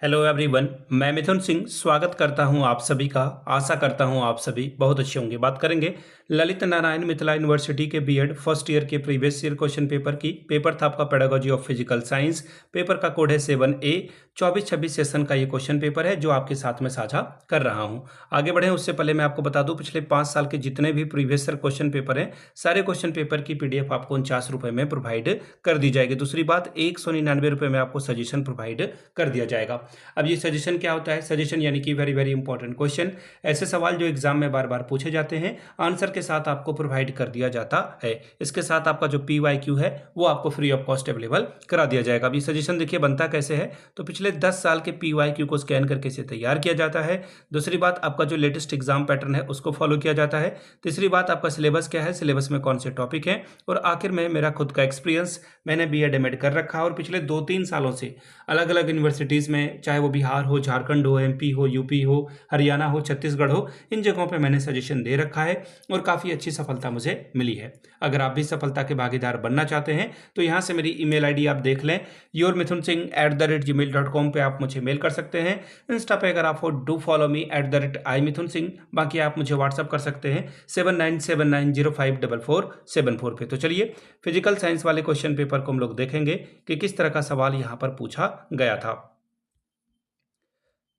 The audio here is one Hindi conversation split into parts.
हेलो एवरीवन, मैं मिथुन सिंह स्वागत करता हूं आप सभी का। आशा करता हूं आप सभी बहुत अच्छे होंगे। बात करेंगे ललित नारायण मिथिला यूनिवर्सिटी के बीएड फर्स्ट ईयर के प्रीवियस ईयर क्वेश्चन पेपर की। पेपर था आपका pedagogy of physical science. Paper का कोड है 7A। 24-26 सेशन का ये क्वेश्चन पेपर है जो आपके साथ में साझा कर रहा हूं। आगे बढ़े उससे पहले मैं आपको बता दूं, पिछले 5 साल के जितने भी प्रीवियस ईयर क्वेश्चन पेपर हैं, सारे क्वेश्चन पेपर की पीडीएफ आपको 49 रुपये में प्रोवाइड कर दी जाएगी। दूसरी बात, 199 रुपये में आपको सजेशन प्रोवाइड कर दिया जाएगा। अब ये सजेशन क्या होता है? सजेशन यानी कि वेरी वेरी इंपॉर्टेंट क्वेश्चन, ऐसे सवाल जो एग्जाम में बार बार पूछे जाते हैं, आंसर के साथ आपको प्रोवाइड कर दिया जाता है। इसके साथ आपका जो PYQ है वो आपको फ्री ऑफ कॉस्ट अवेलेबल करा दिया जाएगा। अब ये सजेशन देखिए बनता कैसे है, तो पिछले 10 साल के PYQ को स्कैन करके इसे तैयार किया जाता है। दूसरी बात, आपका जो लेटेस्ट एग्जाम पैटर्न है उसको फॉलो किया जाता है। तीसरी बात, आपका सिलेबस क्या है, सिलेबस में कौन से टॉपिक हैं, और आखिर में मेरा खुद का एक्सपीरियंस, मैंने BEd MAd कर रखा है और पिछले 2-3 सालों से अलग अलग यूनिवर्सिटीज़ में, चाहे वो बिहार हो, झारखंड हो, MP हो, यूपी हो, हरियाणा हो, छत्तीसगढ़ हो, इन जगहों पे मैंने सजेशन दे रखा है और काफ़ी अच्छी सफलता मुझे मिली है। अगर आप भी सफलता के भागीदार बनना चाहते हैं तो यहाँ से मेरी ईमेल आईडी आप देख लें, yourmithunsingh@gmail.com पे आप मुझे मेल कर सकते हैं। इंस्टा पे अगर आप हो, डू फॉलो मी @imithunsingh। बाकी आप मुझे व्हाट्सअप कर सकते हैं 7979054474 पे। तो चलिए फिजिकल साइंस वाले क्वेश्चन पेपर को हम लोग देखेंगे कि किस तरह का सवाल यहाँ पर पूछा गया था।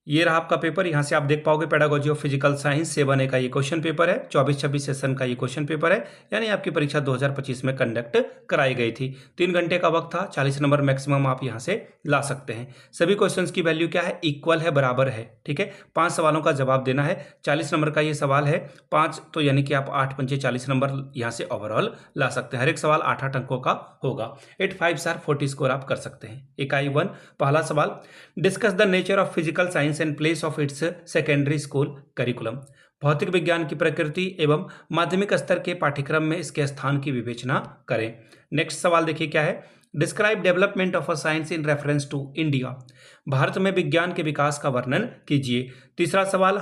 ये रहा आपका पेपर। यहाँ से आप देख पाओगे pedagogy of physical science 7A का ये क्वेश्चन पेपर है। 24-26 सेशन का ये क्वेश्चन पेपर है, यानी आपकी परीक्षा 2025 में कंडक्ट कराई गई थी। 3 घंटे का वक्त था, 40 नंबर मैक्सिमम आप यहाँ से ला सकते हैं। सभी क्वेश्चंस की वैल्यू क्या है? इक्वल है, बराबर है। ठीक है, 5 सवालों का जवाब देना है। 40 नंबर का ये सवाल है, 5 तो यानी कि आप 8 पंचे 40 नंबर यहाँ से ओवरऑल ला सकते हैं। हर एक सवाल 8-8 अंकों का होगा। 85 स्टार 40 स्कोर आप कर सकते हैं। इकाई 1, पहला सवाल, discuss the nature of physical science and place of its secondary school curriculum. भौतिक विज्ञान की प्रकृति एवं माध्यमिक स्तर के पाठ्यक्रम में इसके स्थान की विवेचना करें। नेक्स्ट सवाल देखिए क्या है, describe development of a science in reference to India. Bharat में विज्ञान के विकास का वर्णन कीजिए। तीसरा सवाल,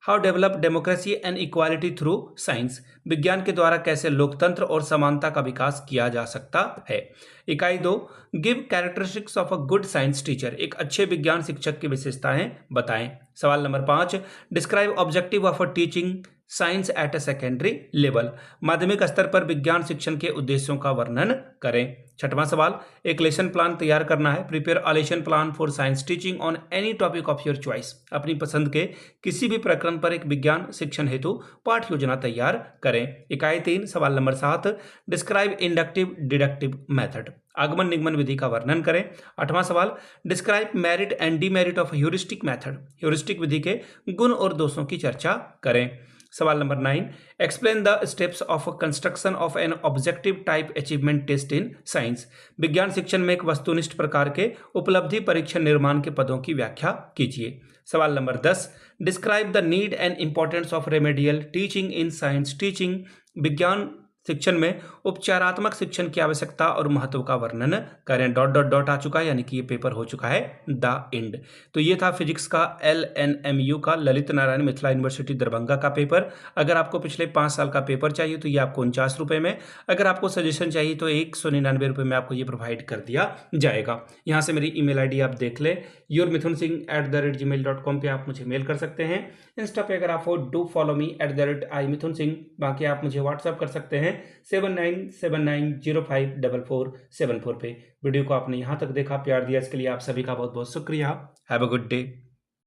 how develop democracy and equality through science. विज्ञान के द्वारा कैसे लोकतंत्र और समानता का विकास किया जा सकता है। इकाई 2, give characteristics of a good science teacher. एक अच्छे विज्ञान शिक्षक की विशेषताएं बताएं। सवाल number 5, describe objective of a teaching science at a secondary level. माध्यमिक स्तर पर विज्ञान शिक्षण के उद्देश्यों का वर्णन करें। छठवां सवाल, एक लेसन प्लान तैयार करना है। Prepare a lesson plan for science teaching on any topic of your choice. अपनी पसंद के किसी भी प्रकरण पर एक विज्ञान शिक्षण हेतु पाठ योजना तैयार करें। इकाई 3, सवाल number 7, describe inductive deductive method. आगमन निगमन विधि का वर्णन करें। 8वां सवाल, describe merit and demerit of heuristic method. Heuristic विधि के गुण और दोषों की चर्चा करें। सवाल number 9, explain the steps of construction of an objective type achievement test in science. विज्ञान शिक्षण में एक वस्तुनिष्ठ प्रकार के उपलब्धि परीक्षण निर्माण के पदों की व्याख्या कीजिए। सवाल number 10, describe the need and importance of remedial teaching in science teaching. विज्ञान शिक्षण में उपचारात्मक शिक्षण की आवश्यकता और महत्व का वर्णन करें। डॉट डॉट डॉट आ चुका है, यानी कि ये पेपर हो चुका है द एंड। तो ये था फिजिक्स का LNMU का ललित नारायण मिथिला यूनिवर्सिटी दरभंगा का पेपर। अगर आपको पिछले 5 साल का पेपर चाहिए तो ये आपको 49 रुपये में, अगर आपको सजेशन चाहिए तो 199 रुपये में आपको ये प्रोवाइड कर दिया जाएगा। यहाँ से मेरी ईमेल आईडी आप देख लें, yourmithunsingh@gmail.com पे आप मुझे मेल कर सकते हैं। इंस्टा पे अगर आप हो, डू फॉलो मी @imithunsingh। बाकी आप मुझे व्हाट्सअप कर सकते हैं 7979054474 पे। वीडियो को आपने यहाँ तक देखा, प्यार दिया, इसके लिए आप सभी का बहुत बहुत शुक्रिया। Have a good day.